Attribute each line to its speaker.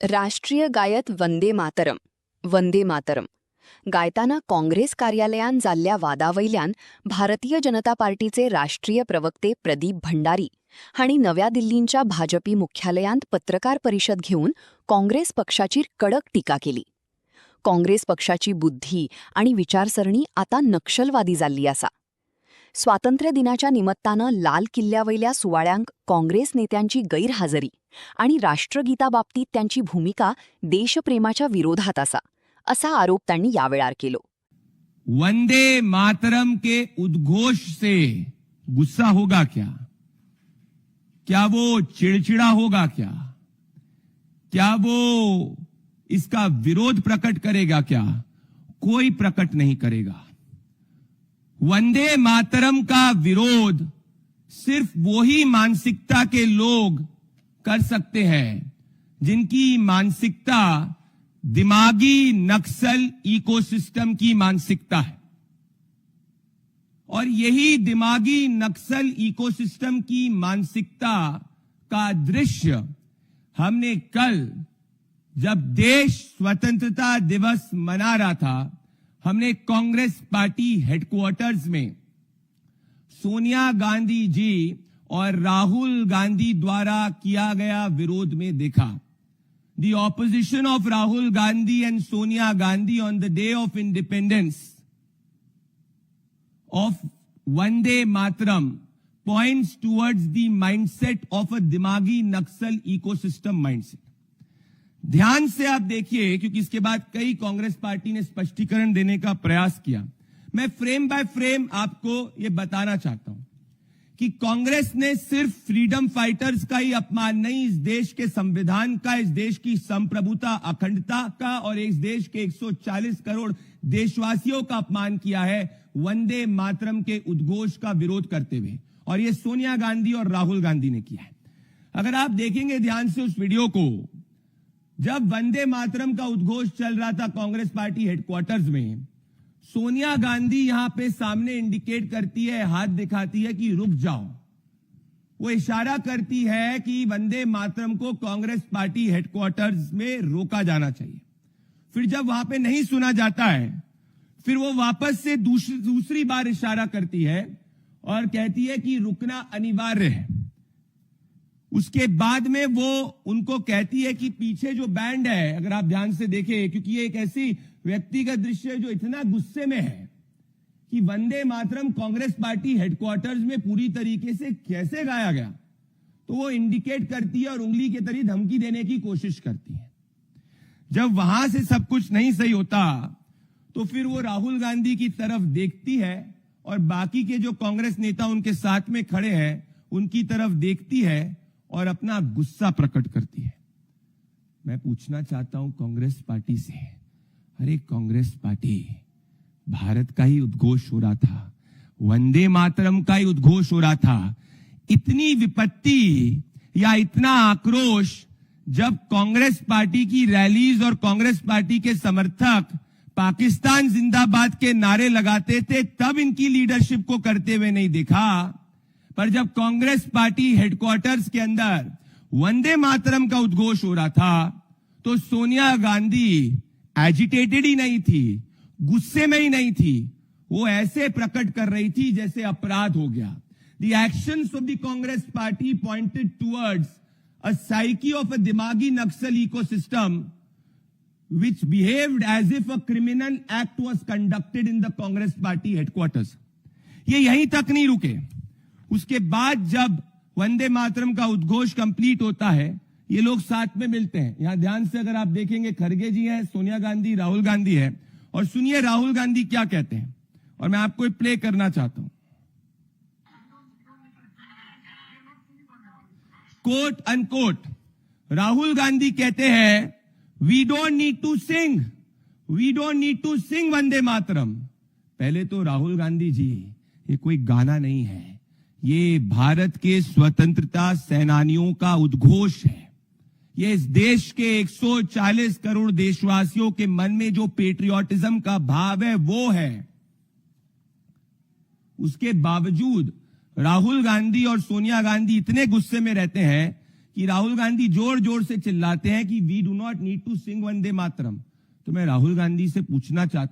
Speaker 1: राष्ट्रीय गायत वंदे मातरम वंदे मातरम गायताना काँग्रेस कार्यालयान जाल्ल्या वादावयल्यान भारतीय जनता पार्टीचे राष्ट्रीय प्रवक्ते प्रदीप भंडारी हांणी नव्या दिल्लींच्या भाजपी मुख्यालयांत पत्रकार परिषद घेऊन काँग्रेस पक्षाची कडक टीका केली. काँग्रेस पक्षाची बुद्धी आणि विचारसरणी आता नक्षलवादी जाल्ली आसा. स्वातंत्र्य दिनाच्या निमित्तानं लाल किल्ल्यावयल्या सुवाळ्यांक काँग्रेस नेत्यांची गैरहजेरी आणि राष्ट्रगीताबाबतीत त्यांची भूमिका देशप्रेमाच्या विरोधात आसा, असा आरोप त्यांनी यावेळार केलो.
Speaker 2: वंदे मातरम के उद्घोष से गुस्सा होगा क्या? क्या वो चिड़चिड़ा होगा क्या? क्या वो इसका विरोध प्रकट करेगा क्या? कोई प्रकट नहीं करेगा. वंदे मातरम का विरोध सिर्फ वही मानसिकता के लोग कर सकते हैं जिनकी मानसिकता दिमागी नक्सल इकोसिस्टम की मानसिकता है. और यही दिमागी नक्सल इकोसिस्टम की मानसिकता का दृश्य हमने कल जब देश स्वतंत्रता दिवस मना रहा था, हमने कांग्रेस पार्टी हेडक्वार्टर्स में सोनिया गांधी जी और राहुल गांधी द्वारा किया गया विरोध में देखा. The opposition of Rahul Gandhi and Sonia Gandhi on the day of independence of Vande Mataram points towards the mindset of a dimagi Naxal ecosystem mindset. ध्यान से आप देखिए, क्योंकि इसके बाद कई कांग्रेस पार्टी ने स्पष्टीकरण देने का प्रयास किया. मैं फ्रेम बाय फ्रेम आपको यह बताना चाहता हूं कि कांग्रेस ने सिर्फ फ्रीडम फाइटर्स का ही अपमान नहीं, इस देश के संविधान का, इस देश की संप्रभुता अखंडता का और इस देश के 140 करोड़ देशवासियों का अपमान किया है वंदे मातरम के उद्घोष का विरोध करते हुए. और यह सोनिया गांधी और राहुल गांधी ने किया है. अगर आप देखेंगे ध्यान से उस वीडियो को, जब वंदे मातरम का उद्घोष चल रहा था कांग्रेस पार्टी हेडक्वार्टर्स में, सोनिया गांधी यहां पे सामने इंडिकेट करती है, हाथ दिखाती है कि रुक जाओ. वो इशारा करती है कि वंदे मातरम को कांग्रेस पार्टी हेडक्वार्टर्स में रोका जाना चाहिए. फिर जब वहां पे नहीं सुना जाता है, फिर वो वापस से दूसरी बार इशारा करती है और कहती है कि रुकना अनिवार्य है. उसके बाद में वो उनको कहती है कि पीछे जो बैंड है, अगर आप ध्यान से देखें, क्योंकि ये एक ऐसी व्यक्तिगत दृश्य है जो इतना गुस्से में है कि वंदे मातरम कांग्रेस पार्टी हेडक्वार्टर्स में पूरी तरीके से कैसे गाया गया, तो वो इंडिकेट करती है और उंगली के तरी धमकी देने की कोशिश करती है. जब वहां से सब कुछ नहीं सही होता, तो फिर वो राहुल गांधी की तरफ देखती है और बाकी के जो कांग्रेस नेता उनके साथ में खड़े हैं उनकी तरफ देखती है और अपना गुस्सा प्रकट करती है. मैं पूछना चाहता हूं कांग्रेस पार्टी से, अरे कांग्रेस पार्टी, भारत का ही उद्घोष हो रहा था, वंदे मातरम का ही उद्घोष हो रहा था. इतनी विपत्ति या इतना आक्रोश जब कांग्रेस पार्टी की रैलीज और कांग्रेस पार्टी के समर्थक पाकिस्तान जिंदाबाद के नारे लगाते थे, तब इनकी लीडरशिप को करते हुए नहीं देखा. पर जब कांग्रेस पार्टी हेडक्वार्टर्स के अंदर वंदे मातरम का उद्घोष हो रहा था, तो सोनिया गांधी एजिटेटेड ही नहीं थी, गुस्से में ही नहीं थी. वो ऐसे प्रकट कर रही थी जैसे अपराध हो गया. The actions of the Congress party pointed towards a psyche of a दिमागी नक्सल ecosystem which behaved as if a criminal act was conducted in the Congress party headquarters. ये यहीं तक नहीं रुके. उसके बाद जब वंदे मातरम का उद्घोष कंप्लीट होता है, ये लोग साथ में मिलते हैं. यहां ध्यान से अगर आप देखेंगे, खड़गे जी हैं, सोनिया गांधी, राहुल गांधी है. और सुनिए राहुल गांधी क्या कहते हैं, और मैं आपको प्ले करना चाहता हूं. कोट अनकोट राहुल गांधी कहते हैं, We don't need to sing. We don't need to sing Vande Mataram. पहले तो राहुल गांधी जी, ये कोई गाना नहीं है, ये भारत के स्वतंत्रता सेनानियों का उद्घोष है. ये इस देश के 140 करोड़ देशवासियों के मन में जो पेट्रियोटिज्म का भाव है वो है. उसके बावजूद राहुल गांधी और सोनिया गांधी इतने गुस्से में रहते हैं कि राहुल गांधी जोर जोर से चिल्लाते हैं कि we do not need to sing Vande Mataram. तो मैं राहुल गांधी से पूछना चाहता